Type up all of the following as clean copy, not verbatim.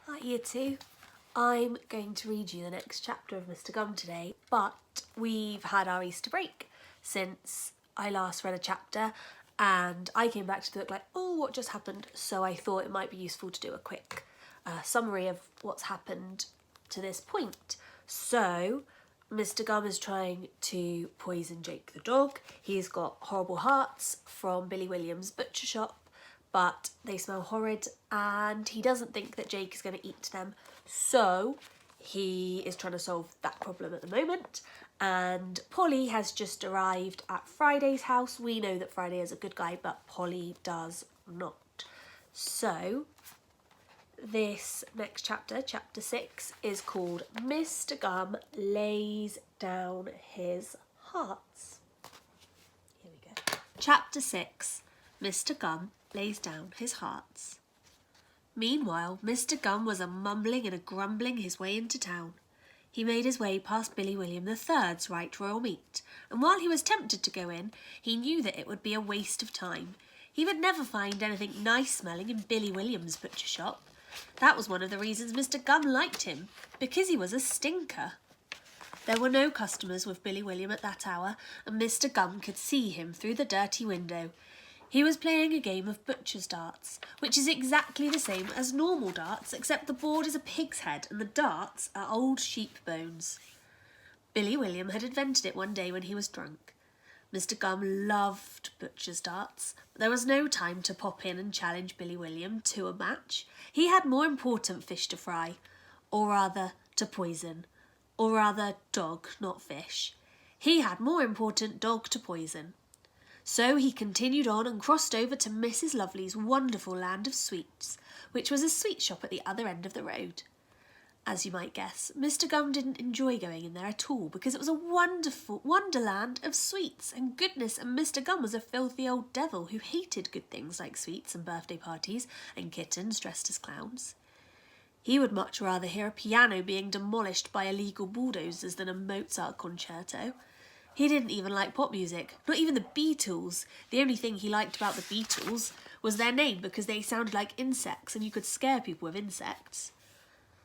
Hi Year 2. I'm going to read you the next chapter of Mr. Gum today, but we've had our Easter break since I last read a chapter and I came back to the book like, oh, what just happened? So I thought it might be useful to do a quick summary of what's happened to this point. So Mr. Gum is trying to poison Jake the dog. He's got horrible hearts from Billy Williams' butcher shop, but they smell horrid and he doesn't think that Jake is going to eat them. So he is trying to solve that problem at the moment. And Polly has just arrived at Friday's house. We know that Friday is a good guy, but Polly does not. So this next chapter, chapter 6, is called Mr. Gum Lays Down His Hearts. Here we go. Chapter 6, Mr. Gum Lays Down His Hearts. Meanwhile, Mr. Gum was a-mumbling and a-grumbling his way into town. He made his way past Billy William III's right royal meat, and while he was tempted to go in, he knew that it would be a waste of time. He would never find anything nice-smelling in Billy William's butcher shop. That was one of the reasons Mr. Gum liked him, because he was a stinker. There were no customers with Billy William at that hour, and Mr. Gum could see him through the dirty window. He was playing a game of butcher's darts, which is exactly the same as normal darts, except the board is a pig's head and the darts are old sheep bones. Billy William had invented it one day when he was drunk. Mr. Gum loved butcher's darts, but there was no time to pop in and challenge Billy William to a match. He had more important fish to fry, or rather to poison, or rather dog, not fish. He had more important dog to poison. So he continued on and crossed over to Mrs. Lovely's wonderful land of sweets, which was a sweet shop at the other end of the road. As you might guess, Mr. Gum didn't enjoy going in there at all because it was a wonderful wonderland of sweets and goodness, and Mr. Gum was a filthy old devil who hated good things like sweets and birthday parties and kittens dressed as clowns. He would much rather hear a piano being demolished by illegal bulldozers than a Mozart concerto. He didn't even like pop music, not even the Beatles. The only thing he liked about the Beatles was their name because they sounded like insects and you could scare people with insects.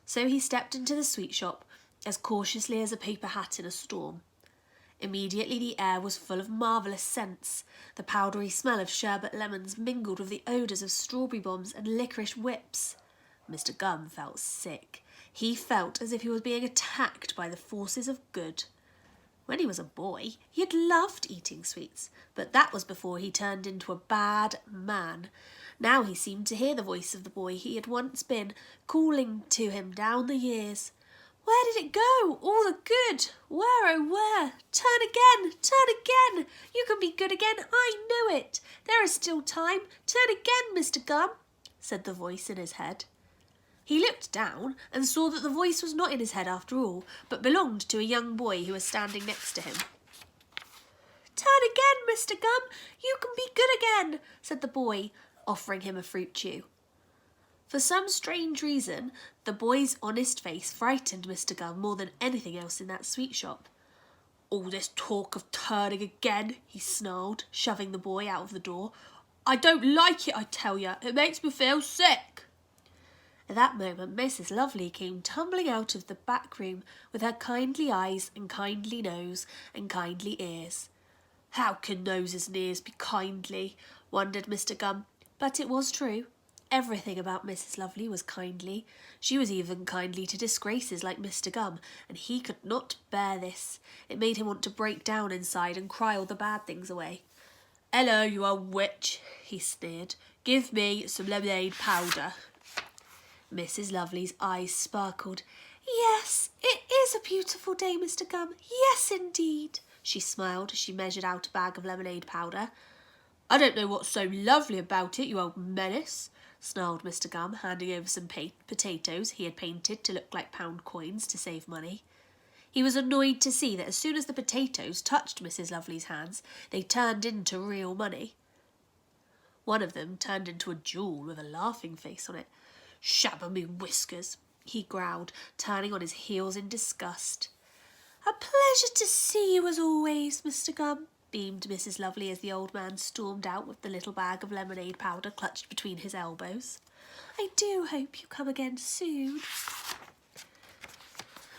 So he stepped into the sweet shop as cautiously as a paper hat in a storm. Immediately the air was full of marvellous scents. The powdery smell of sherbet lemons mingled with the odours of strawberry bombs and licorice whips. Mr. Gum felt sick. He felt as if he was being attacked by the forces of good. When he was a boy, he had loved eating sweets, but that was before he turned into a bad man. Now he seemed to hear the voice of the boy he had once been, calling to him down the years. Where did it go? All the good! Where, oh where? Turn again! Turn again! You can be good again, I know it! There is still time! Turn again, Mr. Gum, said the voice in his head. He looked down and saw that the voice was not in his head after all, but belonged to a young boy who was standing next to him. Turn again, Mr. Gum, you can be good again, said the boy, offering him a fruit chew. For some strange reason, the boy's honest face frightened Mr. Gum more than anything else in that sweet shop. All this talk of turning again, he snarled, shoving the boy out of the door. I don't like it, I tell you. It makes me feel sick. At that moment, Mrs. Lovely came tumbling out of the back room with her kindly eyes and kindly nose and kindly ears. How can noses and ears be kindly? Wondered Mr. Gum. But it was true. Everything about Mrs. Lovely was kindly. She was even kindly to disgraces like Mr. Gum, and he could not bear this. It made him want to break down inside and cry all the bad things away. Hello, you old witch, he sneered. Give me some lemonade powder. Mrs. Lovely's eyes sparkled. Yes, it is a beautiful day, Mr. Gum. Yes, indeed, she smiled as she measured out a bag of lemonade powder. I don't know what's so lovely about it, you old menace, snarled Mr. Gum, handing over some potatoes he had painted to look like pound coins to save money. He was annoyed to see that as soon as the potatoes touched Mrs. Lovely's hands, they turned into real money. One of them turned into a jewel with a laughing face on it. Shabba me whiskers, he growled, turning on his heels in disgust. A pleasure to see you as always, Mr. Gum, beamed Mrs. Lovely as the old man stormed out with the little bag of lemonade powder clutched between his elbows. I do hope you come again soon.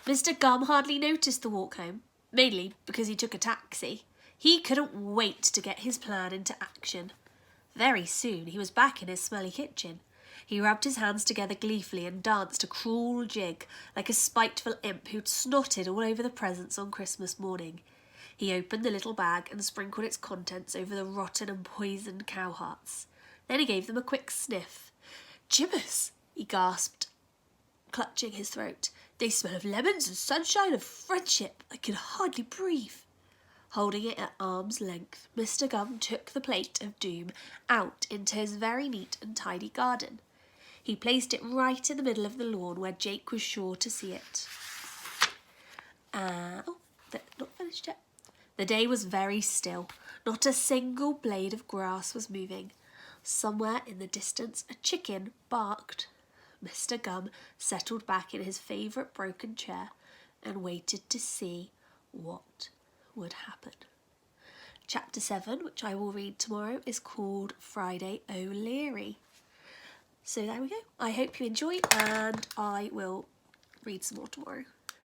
Mr. Gum hardly noticed the walk home, mainly because he took a taxi. He couldn't wait to get his plan into action. Very soon he was back in his smelly kitchen. He rubbed his hands together gleefully and danced a cruel jig like a spiteful imp who'd snotted all over the presents on Christmas morning. He opened the little bag and sprinkled its contents over the rotten and poisoned cow hearts. Then he gave them a quick sniff. "Jibbers," he gasped, clutching his throat. "They smell of lemons and sunshine and friendship. I can hardly breathe." Holding it at arm's length, Mr. Gum took the plate of doom out into his very neat and tidy garden. He placed it right in the middle of the lawn where Jake was sure to see it. Not finished yet. The day was very still. Not a single blade of grass was moving. Somewhere in the distance a chicken barked. Mr. Gum settled back in his favourite broken chair and waited to see what would happen. Chapter 7, which I will read tomorrow, is called Friday O'Leary. So there we go. I hope you enjoy, and I will read some more tomorrow.